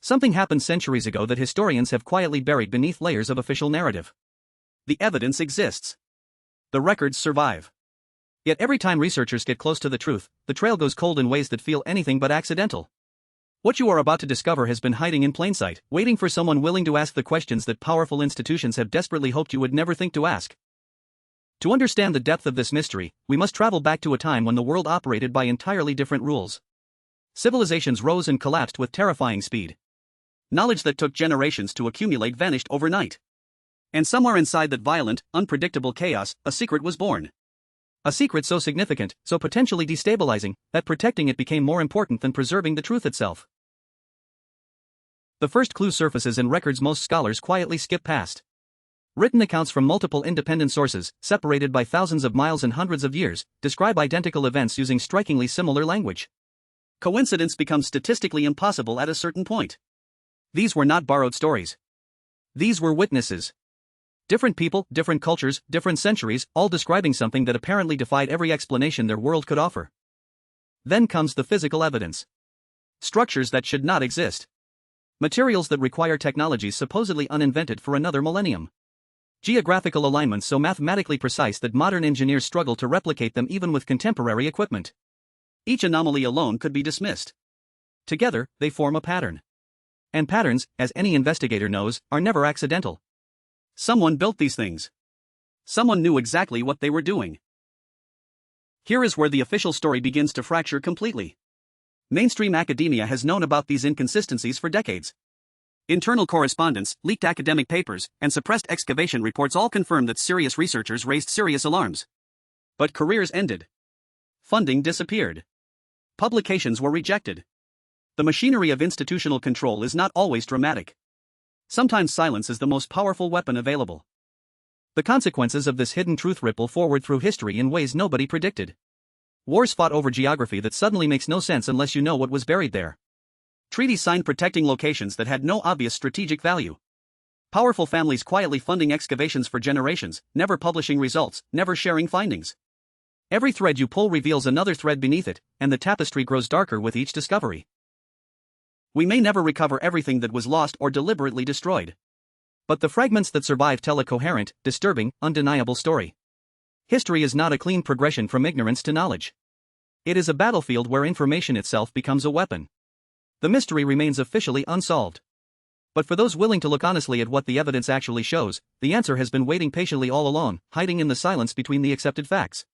Something happened centuries ago that historians have quietly buried beneath layers of official narrative. The evidence exists. The records survive. Yet every time researchers get close to the truth, the trail goes cold in ways that feel anything but accidental. What you are about to discover has been hiding in plain sight, waiting for someone willing to ask the questions that powerful institutions have desperately hoped you would never think to ask. To understand the depth of this mystery, we must travel back to a time when the world operated by entirely different rules. Civilizations rose and collapsed with terrifying speed. Knowledge that took generations to accumulate vanished overnight. And somewhere inside that violent, unpredictable chaos, a secret was born. A secret so significant, so potentially destabilizing, that protecting it became more important than preserving the truth itself. The first clue surfaces in records most scholars quietly skip past. Written accounts from multiple independent sources, separated by thousands of miles and hundreds of years, describe identical events using strikingly similar language. Coincidence becomes statistically impossible at a certain point. These were not borrowed stories. These were witnesses. Different people, different cultures, different centuries, all describing something that apparently defied every explanation their world could offer. Then comes the physical evidence. Structures that should not exist. Materials that require technologies supposedly uninvented for another millennium. Geographical alignments so mathematically precise that modern engineers struggle to replicate them even with contemporary equipment. Each anomaly alone could be dismissed. Together, they form a pattern. And patterns, as any investigator knows, are never accidental. Someone built these things. Someone knew exactly what they were doing. Here is where the official story begins to fracture completely. Mainstream academia has known about these inconsistencies for decades. Internal correspondence, leaked academic papers, and suppressed excavation reports all confirm that serious researchers raised serious alarms. But careers ended. Funding disappeared. Publications were rejected. The machinery of institutional control is not always dramatic. Sometimes silence is the most powerful weapon available. The consequences of this hidden truth ripple forward through history in ways nobody predicted. Wars fought over geography that suddenly makes no sense unless you know what was buried there. Treaties signed protecting locations that had no obvious strategic value. Powerful families quietly funding excavations for generations, never publishing results, never sharing findings. Every thread you pull reveals another thread beneath it, and the tapestry grows darker with each discovery. We may never recover everything that was lost or deliberately destroyed. But the fragments that survive tell a coherent, disturbing, undeniable story. History is not a clean progression from ignorance to knowledge. It is a battlefield where information itself becomes a weapon. The mystery remains officially unsolved. But for those willing to look honestly at what the evidence actually shows, the answer has been waiting patiently all along, hiding in the silence between the accepted facts.